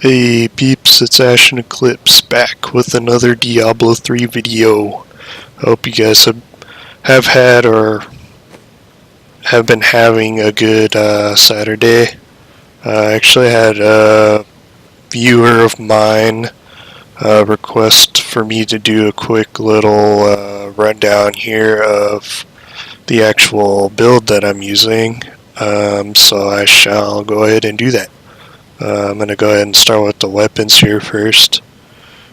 Hey peeps, it's Ash and Eclipse back with another Diablo 3 video. I hope you guys have had or have been having a good Saturday. I actually had a viewer of mine request for me to do a quick little rundown here of the actual build that I'm using. So I shall go ahead and do that. I'm going to go ahead and start with the weapons here first.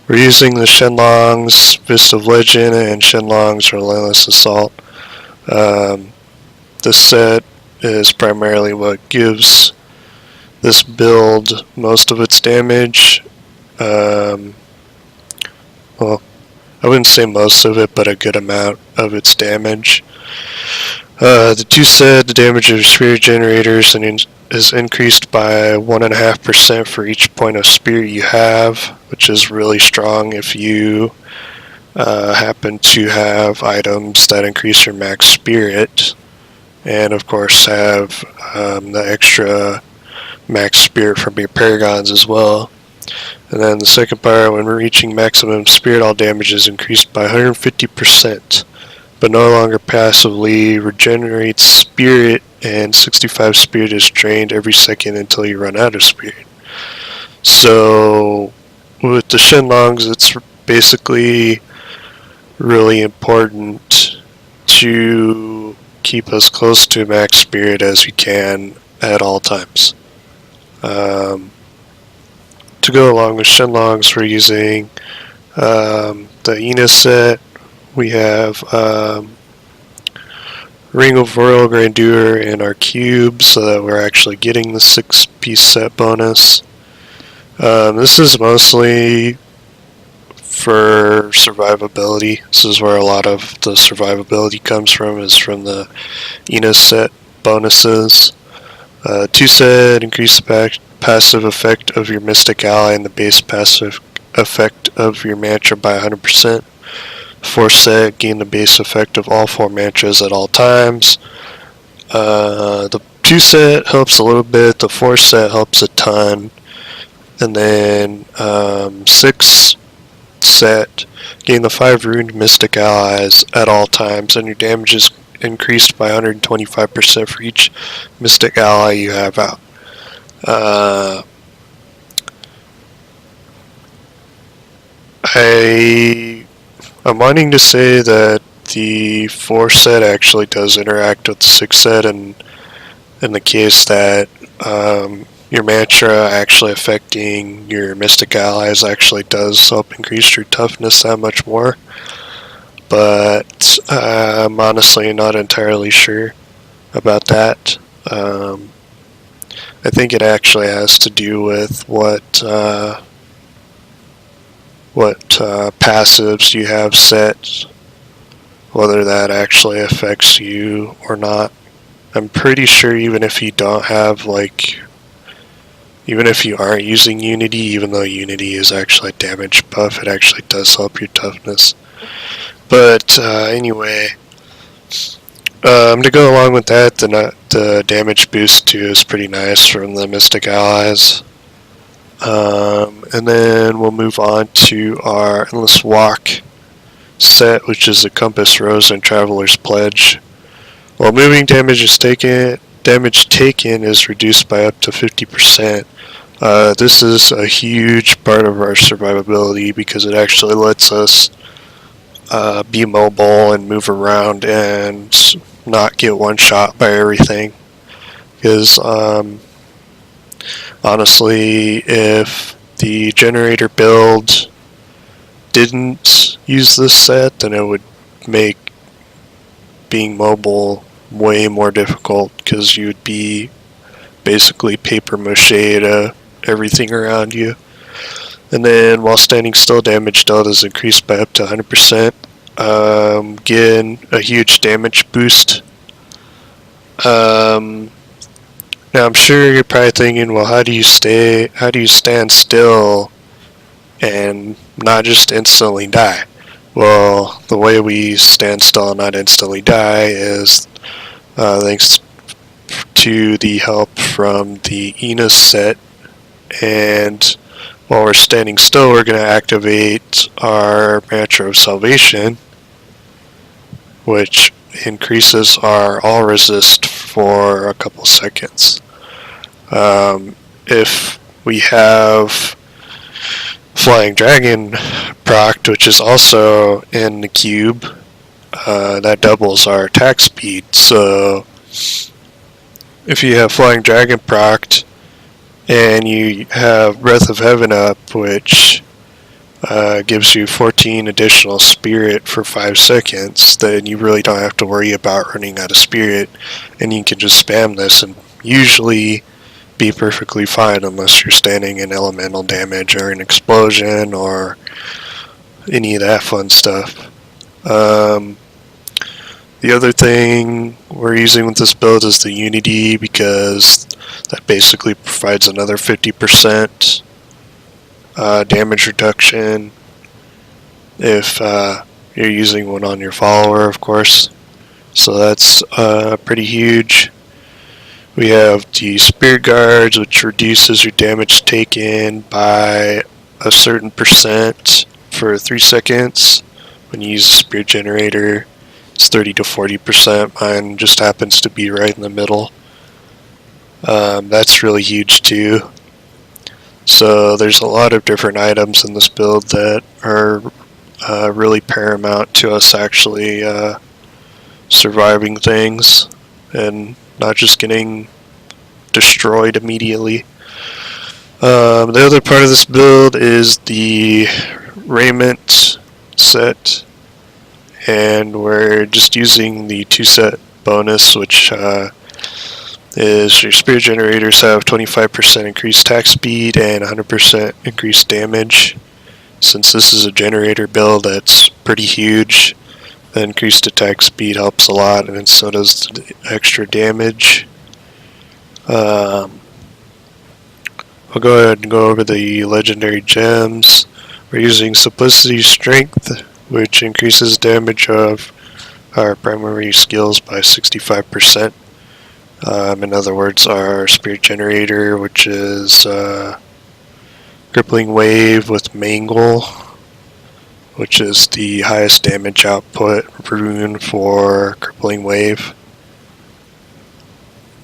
We're using the Shenlong's Fist of Legend and Shenlong's Relentless Assault. This set is primarily what gives this build most of its damage. Well, I wouldn't say most of it, but a good amount of its damage. The 2 set, the damage of spirit generators is increased by 1.5% for each point of spirit you have, which is really strong if you happen to have items that increase your max spirit, and of course have the extra max spirit from your Paragons as well. And then the second part, when we're reaching maximum spirit, all damage is increased by 150%. But no longer passively regenerates spirit, and 65 spirit is drained every second until you run out of spirit. So with the Shenlongs, it's basically really important to keep as close to max spirit as you can at all times. To go along with Shenlongs, we're using the Ina set. We have Ring of Royal Grandeur in our cube, so that we're actually getting the 6-piece set bonus. This is mostly for survivability. This is where a lot of the survivability comes from, is from the Ina set bonuses. 2 set, increase the passive effect of your Mystic Ally and the base passive effect of your mantra by 100%. 4 set, gain the base effect of all 4 mantras at all times. The 2 set helps a little bit, the 4 set helps a ton. And then 6 set, gain the 5 ruined Mystic Allies at all times, and your damage is increased by 125% for each Mystic Ally you have out. I'm wanting to say that the 4 set actually does interact with the 6 set, and in the case that your mantra actually affecting your Mystic Allies actually does help increase your toughness that much more. But I'm honestly not entirely sure about that. I think it actually has to do with what passives you have set, whether that actually affects you or not. I'm pretty sure even if you don't have, even if you aren't using Unity, even though Unity is actually a damage buff, it actually does help your toughness. But anyway, to go along with that, the damage boost too is pretty nice from the Mystic Allies. And then we'll move on to our Endless Walk set, which is the Compass Rose and Traveler's Pledge. While moving damage taken is reduced by up to 50%. This is a huge part of our survivability because it actually lets us be mobile and move around and not get one shot by everything. Because honestly, if the generator build didn't use this set, then it would make being mobile way more difficult, because you would be basically paper mache to everything around you. And then while standing still, damage dealt is increased by up to 100%. Again, a huge damage boost. Now I'm sure you're probably thinking, well, how do you stand still and not just instantly die? Well, the way we stand still and not instantly die is thanks to the help from the Ina set and while we're standing still, we're going to activate our Mantra of Salvation, which increases our all resist for a couple seconds. If we have Flying Dragon procced, which is also in the cube, that doubles our attack speed. So if you have Flying Dragon procced and you have Breath of Heaven up, which gives you 14 additional spirit for 5 seconds, then you really don't have to worry about running out of spirit, and you can just spam this and usually be perfectly fine unless you're standing in elemental damage or an explosion or any of that fun stuff. The other thing we're using with this build is the Unity, because that basically provides another 50% damage reduction if you're using one on your follower, of course. So that's pretty huge. We have the Spirit Guards, which reduces your damage taken by a certain percent for 3 seconds. When you use a Spirit Generator, it's 30 to 40%. Mine just happens to be right in the middle. That's really huge too. So there's a lot of different items in this build that are really paramount to us actually surviving things and not just getting destroyed immediately. The other part of this build is the raiment set, and we're just using the 2-set bonus, which is your Spirit Generators have 25% increased attack speed and 100% increased damage. Since this is a generator build, that's pretty huge. The increased attack speed helps a lot, and so does the extra damage. I'll go ahead and go over the legendary gems. We're using Simplicity Strength, which increases damage of our primary skills by 65%. In other words, our Spirit Generator, which is Crippling Wave with Mangle, which is the highest damage output rune for Crippling Wave.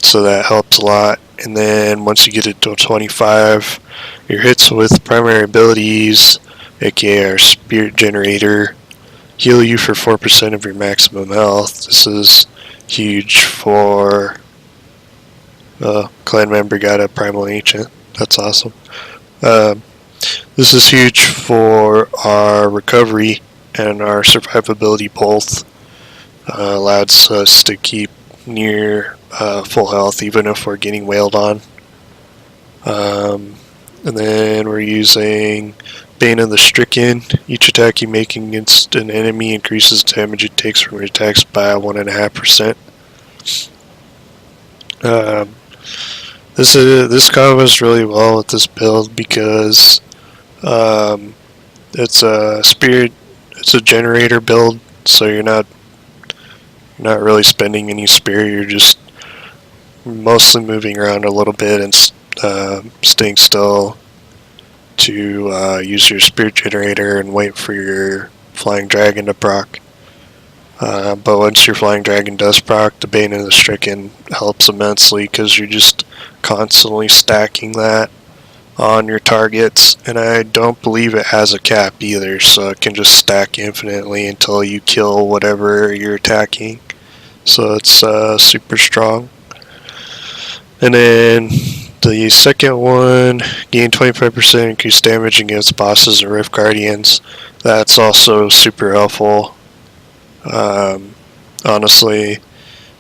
So that helps a lot. And then once you get it to 25, your hits with primary abilities, aka our Spirit Generator, heal you for 4% of your maximum health. This is huge for clan member got a Primal Ancient. That's awesome. This is huge for our recovery and our survivability both. Allows us to keep near full health even if we're getting wailed on. And then we're using Bane of the Stricken. Each attack you make against an enemy increases the damage it takes from your attacks by 1.5%. This combos really well with this build because it's a generator build, so you're not really spending any spirit. You're just mostly moving around a little bit and staying still to use your Spirit Generator and wait for your Flying Dragon to proc. But once your Flying Dragon does proc, the Bane of the Stricken helps immensely because you're just constantly stacking that on your targets, and I don't believe it has a cap either, so it can just stack infinitely until you kill whatever you're attacking. So it's super strong. And then the second one, gain 25% increased damage against bosses and Rift Guardians. That's also super helpful. Honestly,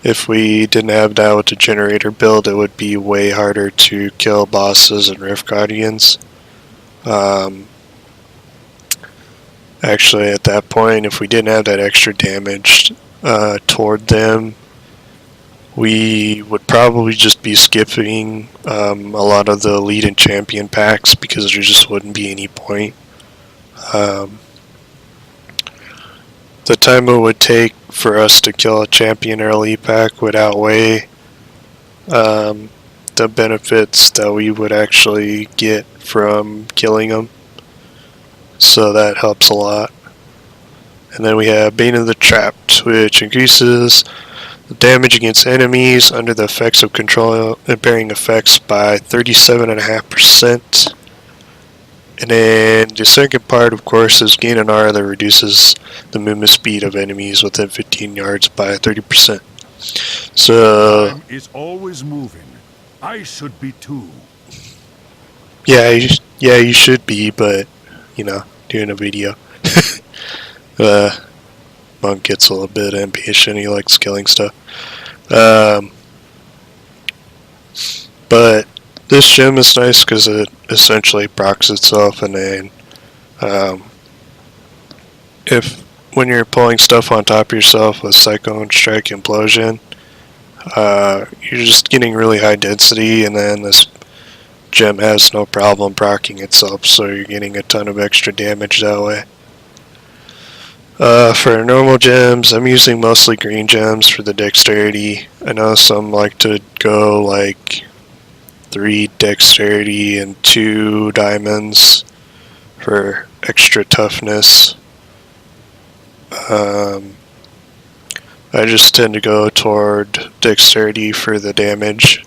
if we didn't have that with the generator build, it would be way harder to kill bosses and Rift Guardians. Actually, at that point, if we didn't have that extra damage toward them, we would probably just be skipping a lot of the lead and champion packs because there just wouldn't be any point. The time it would take for us to kill a champion early pack would outweigh the benefits that we would actually get from killing them. So that helps a lot. And then we have Bane of the Trapped, which increases the damage against enemies under the effects of control impairing effects by 37.5%. And then the second part, of course, is gain an aura that reduces the movement speed of enemies within 15 yards by 30%. So Time is always moving. I should be too. yeah, you should be, but you know, doing a video. Monk gets a little bit impatient. He likes killing stuff. But this gem is nice because it essentially procs itself, and then when you're pulling stuff on top of yourself with Cyclone Strike Implosion, you're just getting really high density, and then this gem has no problem proccing itself, so you're getting a ton of extra damage that way. For normal gems, I'm using mostly green gems for the dexterity. I know some like to go like 3 dexterity and 2 diamonds for extra toughness. I just tend to go toward dexterity for the damage.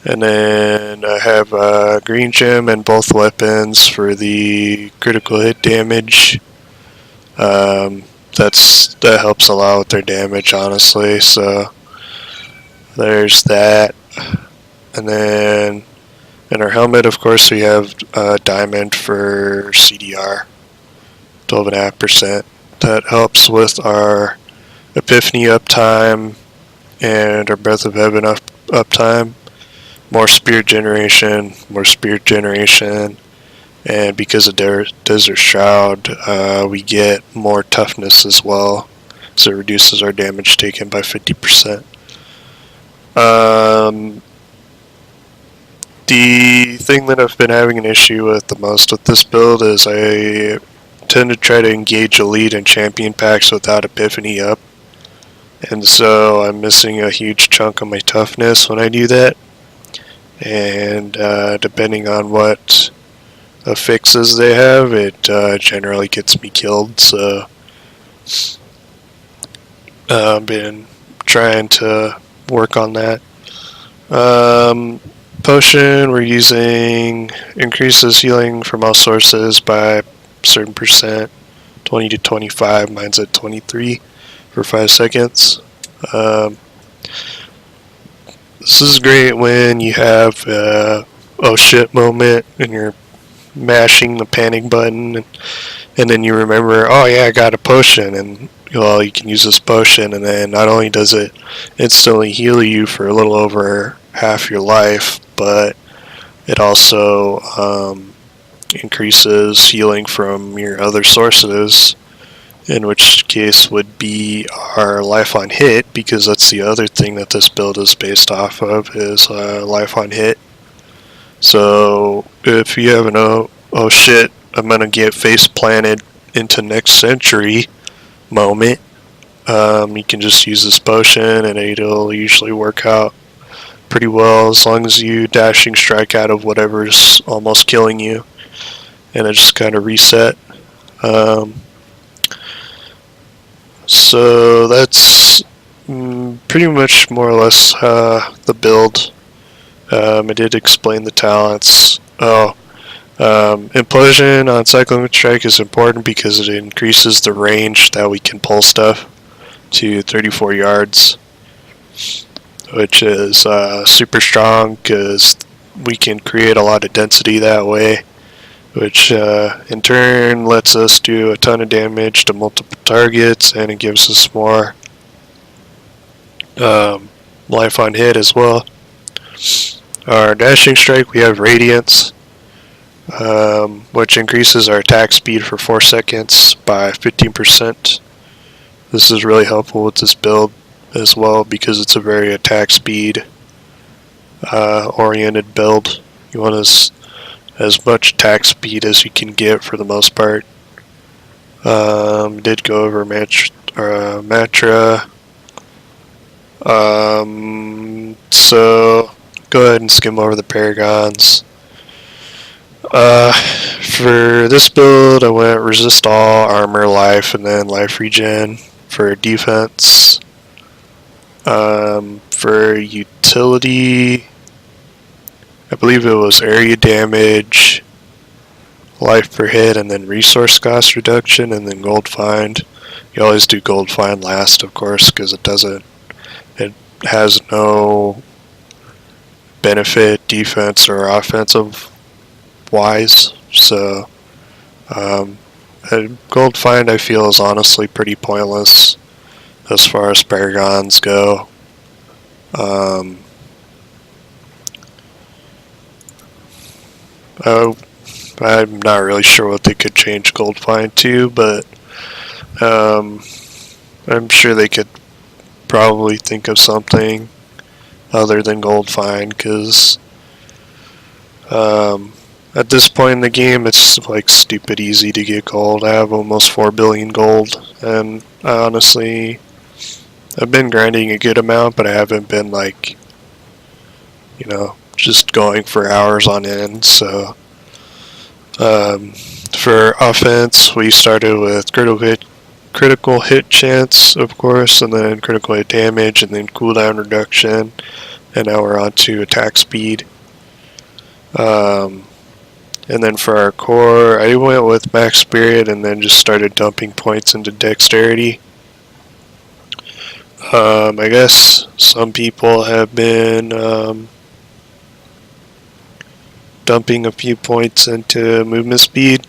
And then I have a green gem and both weapons for the critical hit damage. That helps a lot with their damage, honestly. So there's that. And then in our helmet, of course, we have diamond for CDR, 12.5%. That helps with our Epiphany uptime and our Breath of Heaven uptime. More spirit generation, and because of Desert Shroud, we get more toughness as well, so it reduces our damage taken by 50%. The thing that I've been having an issue with the most with this build is I tend to try to engage elite and champion packs without Epiphany up, and so I'm missing a huge chunk of my toughness when I do that. And depending on what affixes they have, it generally gets me killed. So I've been trying to work on that. Potion we're using increases healing from all sources by a certain percent, 20 to 25. Mine's at 23 for 5 seconds. This is great when you have oh shit moment and you're mashing the panic button, and then you remember, oh yeah, I got a potion, and well, you can use this potion, and then not only does it instantly heal you for a little over half your life, but it also increases healing from your other sources, in which case would be our life on hit, because that's the other thing that this build is based off of, is life on hit. So if you have an oh shit, I'm gonna get face planted into next century moment, you can just use this potion and it'll usually work out pretty well, as long as you dashing strike out of whatever's almost killing you, and it just kind of reset. So that's pretty much more or less the build. I did explain the talents. Implosion on Cyclone Strike is important because it increases the range that we can pull stuff to 34 yards, which is super strong because we can create a lot of density that way, which in turn lets us do a ton of damage to multiple targets, and it gives us more life on hit as well. Our dashing strike, we have Radiance, which increases our attack speed for 4 seconds by 15%. This is really helpful with this build as well because it's a very attack speed oriented build. You want as much attack speed as you can get for the most part. Did go over Matra. So go ahead and skim over the Paragons. For this build, I went resist all, armor, life, and then life regen for defense. For utility, I believe it was area damage, life per hit, and then resource cost reduction, and then gold find. You always do gold find last, of course, because it has no benefit defense or offensive wise. So gold find, I feel, is honestly pretty pointless as far as Paragons go. I'm not really sure what they could change gold find to, but I'm sure they could probably think of something other than gold find, because at this point in the game, it's like stupid easy to get gold. I have almost 4 billion gold, and honestly, I've been grinding a good amount, but I haven't been like, just going for hours on end. So for offense, we started with critical hit chance, of course, and then critical hit damage, and then cooldown reduction, and now we're on to attack speed. And then for our core, I went with max spirit and then just started dumping points into dexterity. I guess some people have been dumping a few points into movement speed.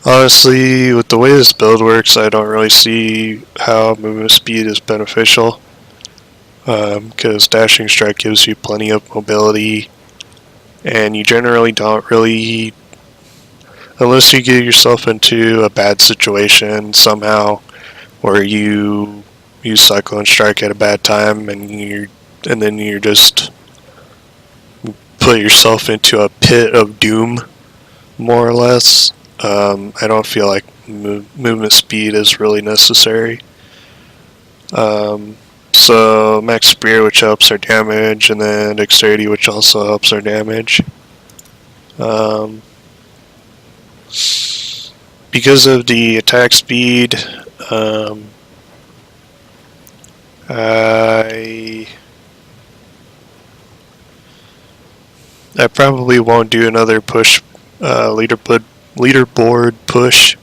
Honestly, with the way this build works, I don't really see how movement speed is beneficial, because dashing strike gives you plenty of mobility, and you generally don't really, unless you get yourself into a bad situation somehow where you use Cyclone Strike at a bad time and then you're just put yourself into a pit of doom, more or less. I don't feel like movement speed is really necessary. So max spear, which helps our damage, and then dexterity, which also helps our damage. Because of the attack speed, I probably won't do another push, leaderboard push,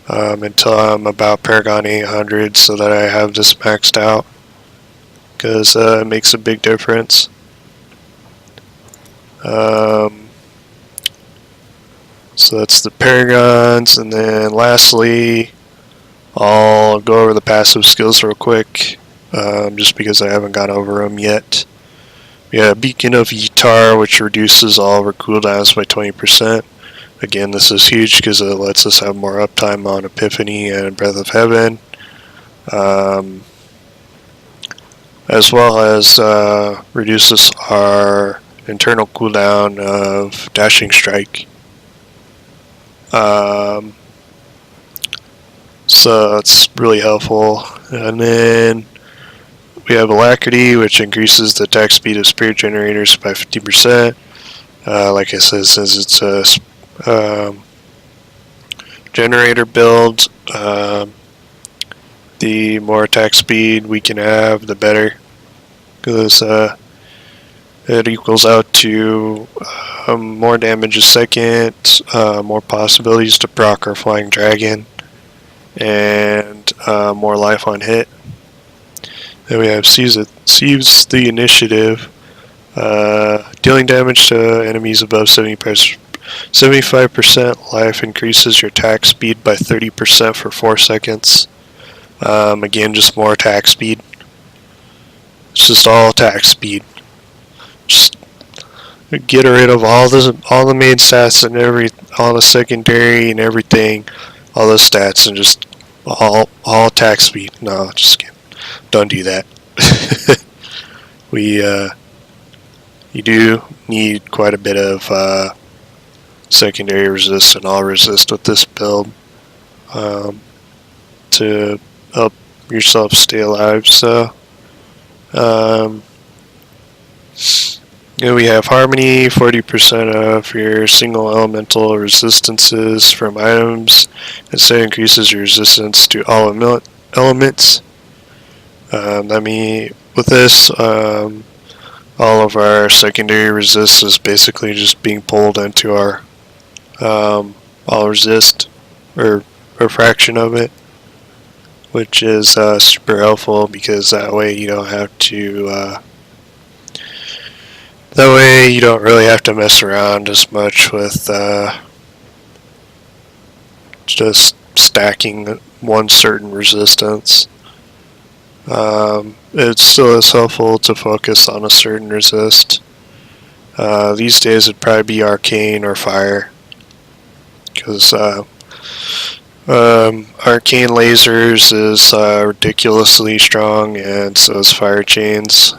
until I'm about Paragon 800, so that I have this maxed out, because it makes a big difference. So that's the Paragons, and then lastly, I'll go over the passive skills real quick, just because I haven't gone over them yet. We have Beacon of Ytar, which reduces all of our cooldowns by 20%. Again, this is huge because it lets us have more uptime on Epiphany and Breath of Heaven, as well as reduces our internal cooldown of Dashing Strike. So it's really helpful. And then we have Alacrity, which increases the attack speed of spirit generators by 50%. Like I said, since it's a generator build, the more attack speed we can have, the better, because it equals out to more damage a second, more possibilities to proc our Flying Dragon, and more life on hit. Then we have Seize the Initiative, dealing damage to enemies above 75% life, increases your attack speed by 30% for 4 seconds. Again, just more attack speed. It's just all attack speed. Just get rid of all the main stats and all the secondary and everything, all the stats, and just all attack speed. No, just kidding. Don't do that. You do need quite a bit of secondary resist and all resist with this build, to help yourself stay alive. So Um, we have Harmony, 40% of your single elemental resistances from items. Instead increases your resistance to all elements. With this, all of our secondary resist is basically just being pulled into our all resist, or a fraction of it, which is super helpful because that way you don't have to really have to mess around as much with just stacking one certain resistance. It still is helpful to focus on a certain resist. These days it'd probably be arcane or fire, because arcane lasers is ridiculously strong, and so is fire chains.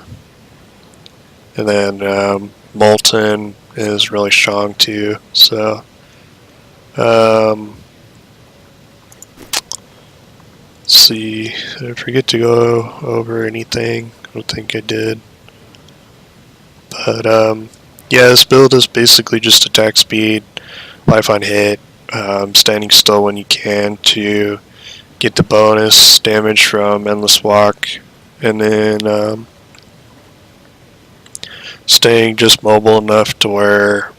And then molten is really strong too. So let's see, did I forget to go over anything? I don't think I did. But yeah, this build is basically just attack speed, life on hit, standing still when you can to get the bonus damage from Endless Walk, and then staying just mobile enough to where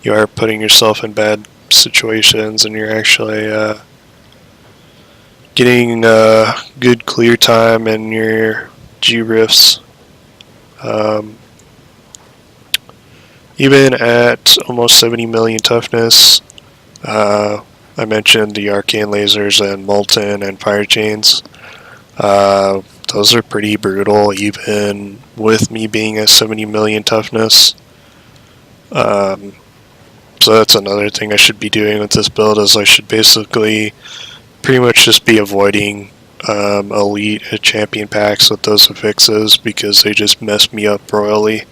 you are putting yourself in bad situations and you're actually getting good clear time in your G-Rifts. Even at almost 70 million toughness, I mentioned the arcane lasers and molten and fire chains. Those are pretty brutal even with me being at 70 million toughness. So that's another thing I should be doing with this build, is I should basically pretty much just be avoiding elite champion packs with those affixes, because they just mess me up royally.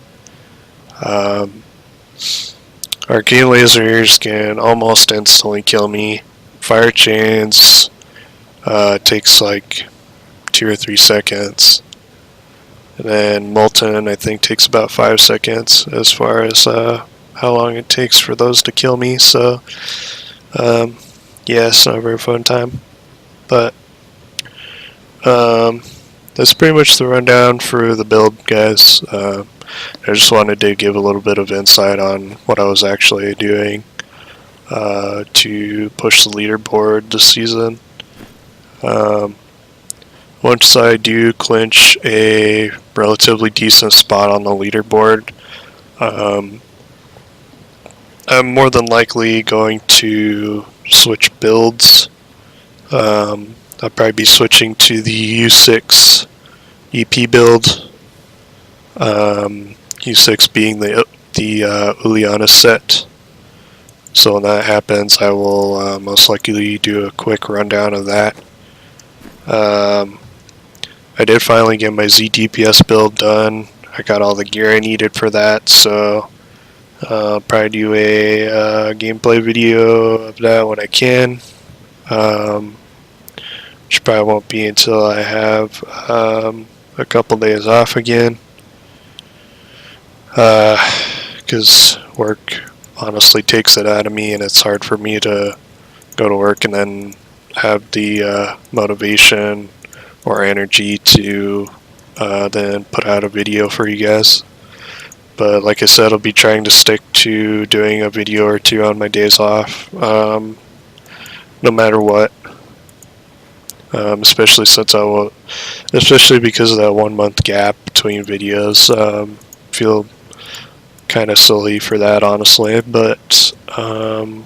Arcane lasers can almost instantly kill me. Fire chains takes like 2 or 3 seconds. And then molten, I think, takes about 5 seconds as far as how long it takes for those to kill me. So yeah, it's not a very fun time. But that's pretty much the rundown for the build, guys. I just wanted to give a little bit of insight on what I was actually doing to push the leaderboard this season. Once I do clinch a relatively decent spot on the leaderboard, I'm more than likely going to switch builds. I'll probably be switching to the U6 EP build. U6 being the Uliana set. So when that happens, I will most likely do a quick rundown of that. I did finally get my Z DPS build done. I got all the gear I needed for that, so I'll probably do a gameplay video of that when I can. Which probably won't be until I have a couple days off again. Because work honestly takes it out of me, and it's hard for me to go to work and then have the motivation or energy to then put out a video for you guys. But like I said, I'll be trying to stick to doing a video or two on my days off, no matter what. Especially because of that 1 month gap between videos. Feel kind of silly for that, honestly, but I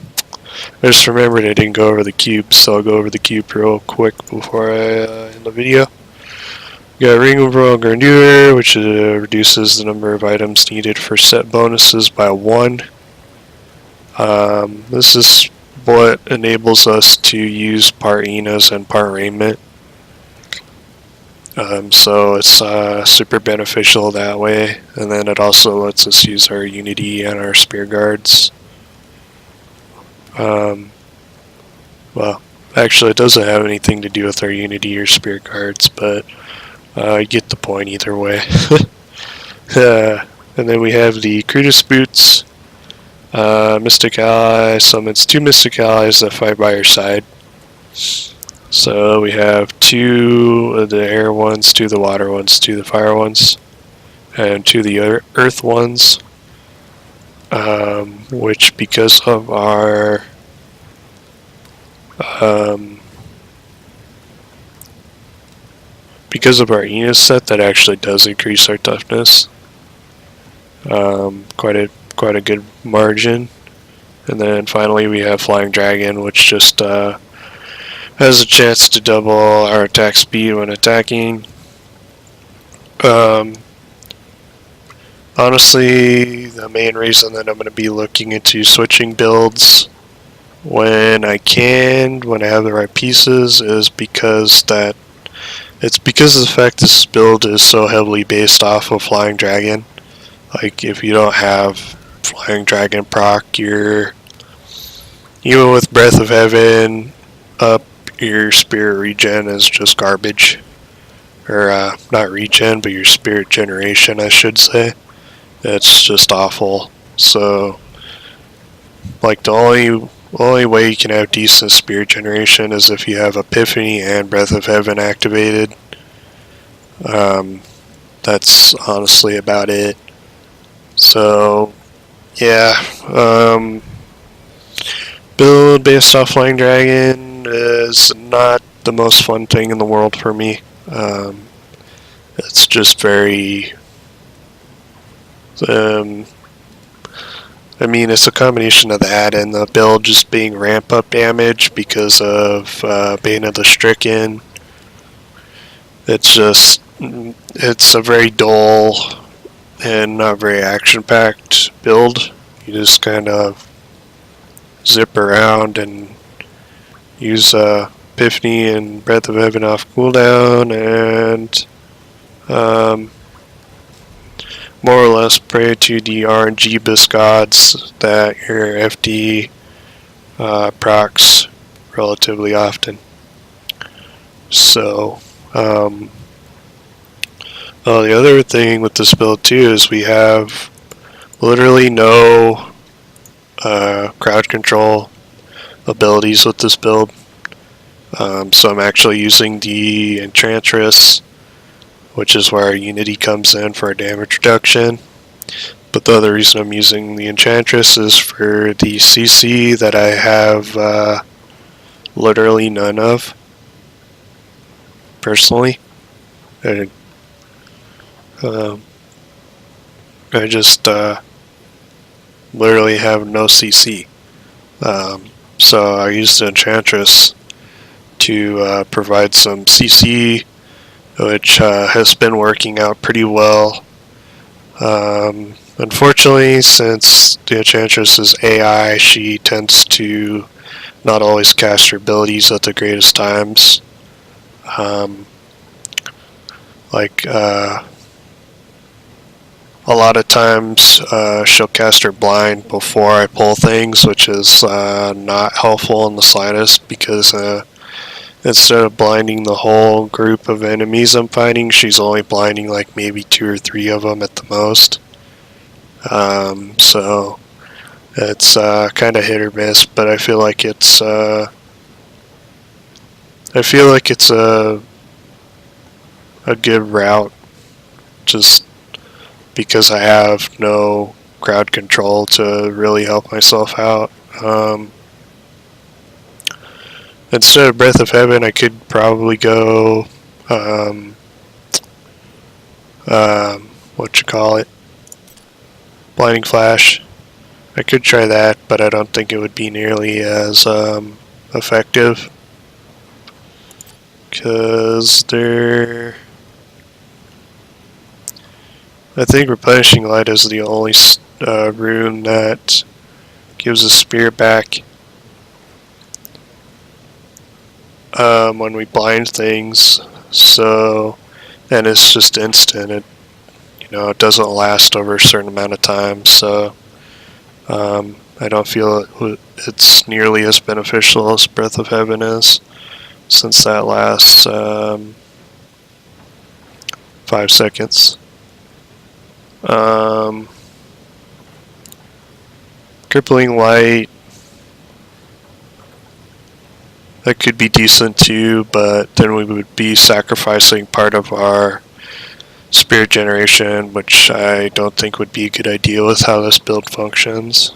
just remembered I didn't go over the cube, so I'll go over the cube real quick before I end the video. We got Ring of Royal Grandeur, which reduces the number of items needed for set bonuses by 1. This is what enables us to use part Enos and part Raiment. So it's super beneficial that way, and then it also lets us use our Unity and our Spear Guards. Well, actually it doesn't have anything to do with our Unity or Spear Guards, but You get the point either way. And then we have the Crutus Boots. Mystic Ally summons 2 Mystic Allies that fight by your side. So we have 2 of the air ones, 2 of the water ones, 2 of the fire ones, and 2 of the earth ones. Which because of our Enos set, that actually does increase our toughness. Quite a good margin. And then finally we have Flying Dragon, which just has a chance to double our attack speed when attacking. Honestly, the main reason that I'm going to be looking into switching builds when I have the right pieces, is because of the fact this build is so heavily based off of Flying Dragon. Like, if you don't have Flying Dragon proc, even with Breath of Heaven up, your spirit regen is just garbage. Or, not regen, but your spirit generation, I should say. It's just awful. So, like, the only way you can have decent spirit generation is if you have Epiphany and Breath of Heaven activated. That's honestly about it. So, yeah, build based off Flying Dragon is not the most fun thing in the world for me. It's just very... it's a combination of that and the build just being ramp up damage because of Bane of the Stricken. It's a very dull and not very action-packed build. You just kind of zip around and use Epiphany and Breath of Heaven off cooldown, and more or less pray to the RNG biscods that your FD procs relatively often. So, the other thing with this build too is we have literally no crowd control abilities with this build. So I'm actually using the Enchantress, which is where our Unity comes in for a damage reduction. But the other reason I'm using the Enchantress is for the CC that I have literally none of, personally. I just literally have no CC. So I used the Enchantress to provide some CC, which has been working out pretty well. Unfortunately, since the Enchantress is AI, she tends to not always cast her abilities at the greatest times. A lot of times she'll cast her blind before I pull things, which is not helpful in the slightest, because instead of blinding the whole group of enemies I'm fighting, she's only blinding like maybe 2 or 3 of them at the most. So it's kind of hit or miss, but I feel like it's a good route, just because I have no crowd control to really help myself out. Instead of Breath of Heaven, I could probably go, Blinding Flash. I could try that, but I don't think it would be nearly as effective, because I think Replenishing Light is the only rune that gives a spear back when we blind things. So, and it's just instant. It doesn't last over a certain amount of time. So, I don't feel it's nearly as beneficial as Breath of Heaven is, since that lasts 5 seconds. Crippling light, that could be decent too, but then we would be sacrificing part of our spirit generation, which I don't think would be a good idea with how this build functions.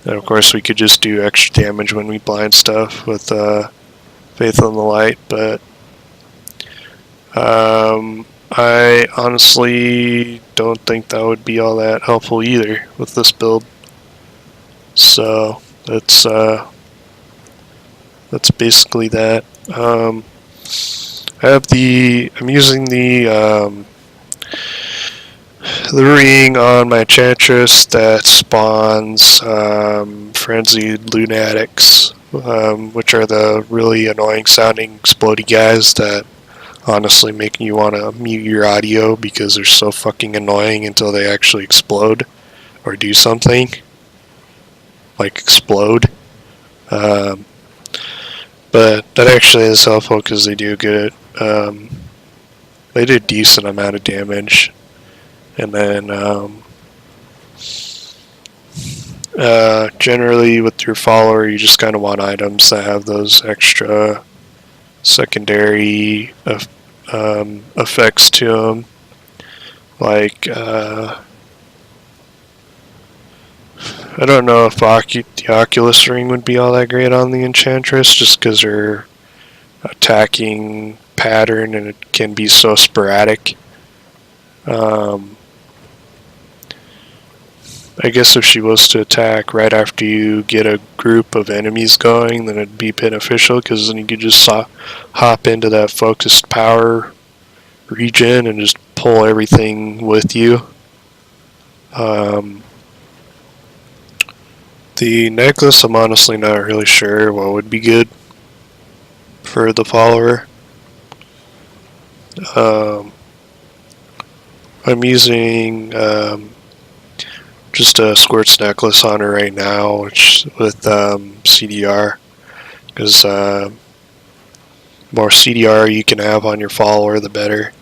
And of course we could just do extra damage when we blind stuff with Faith on the Light, but I honestly don't think that would be all that helpful either with this build. So that's basically that. I'm using the ring on my Enchantress that spawns frenzied lunatics, which are the really annoying sounding explodey guys that honestly make you want to mute your audio because they're so fucking annoying until they actually explode or do something. Like explode. But that actually is helpful because they do good. They do a decent amount of damage. And then generally with your follower you just kind of want items that have those extra secondary effects to them. Like I don't know if the Oculus ring would be all that great on the Enchantress just because her attacking pattern and it can be so sporadic. I guess if she was to attack right after you get a group of enemies going, then it'd be beneficial because then you could just hop into that focused power region and just pull everything with you. The necklace, I'm honestly not really sure what would be good for the follower. I'm using just a Squirt's necklace on her right now, which with CDR, because more CDR you can have on your follower, the better.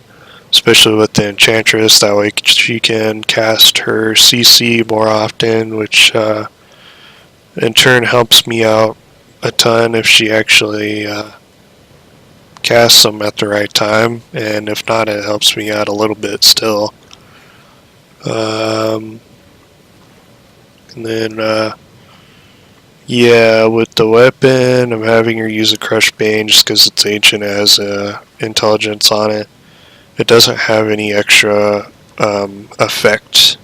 Especially with the Enchantress, that way she can cast her CC more often, which in turn helps me out a ton if she actually casts them at the right time, and if not, it helps me out a little bit still. And then, yeah, with the weapon, I'm having her use a Crushed Bane just because it's ancient, it has intelligence on it. It doesn't have any extra effect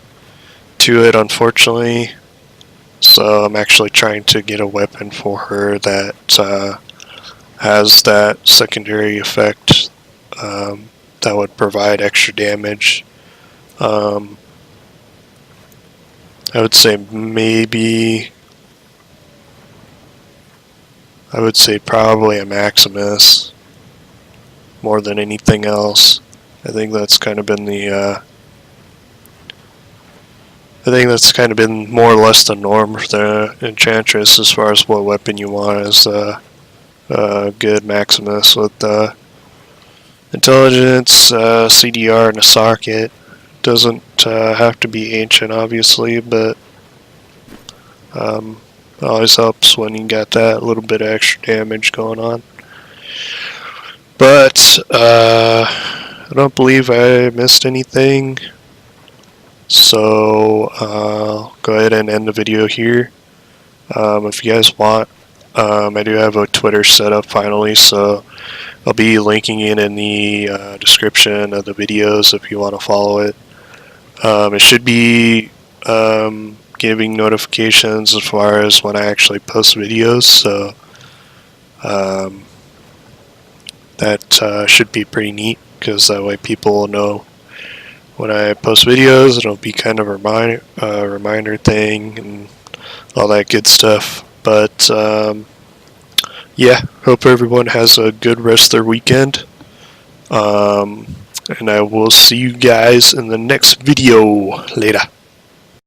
to it, unfortunately. So I'm actually trying to get a weapon for her that has that secondary effect that would provide extra damage. I would say probably a Maximus more than anything else. I think that's kind of been more or less the norm for the Enchantress as far as what weapon you want as a good Maximus with intelligence, CDR, and a socket. Doesn't have to be ancient, obviously, but it always helps when you got that little bit of extra damage going on. But I don't believe I missed anything, so I'll go ahead and end the video here. If you guys want, I do have a Twitter set up finally, so I'll be linking it in the description of the videos if you want to follow it. It should be giving notifications as far as when I actually post videos, so that should be pretty neat because that way people will know when I post videos. It'll be kind of a reminder thing and all that good stuff. But yeah, hope everyone has a good rest of their weekend. And I will see you guys in the next video. Later.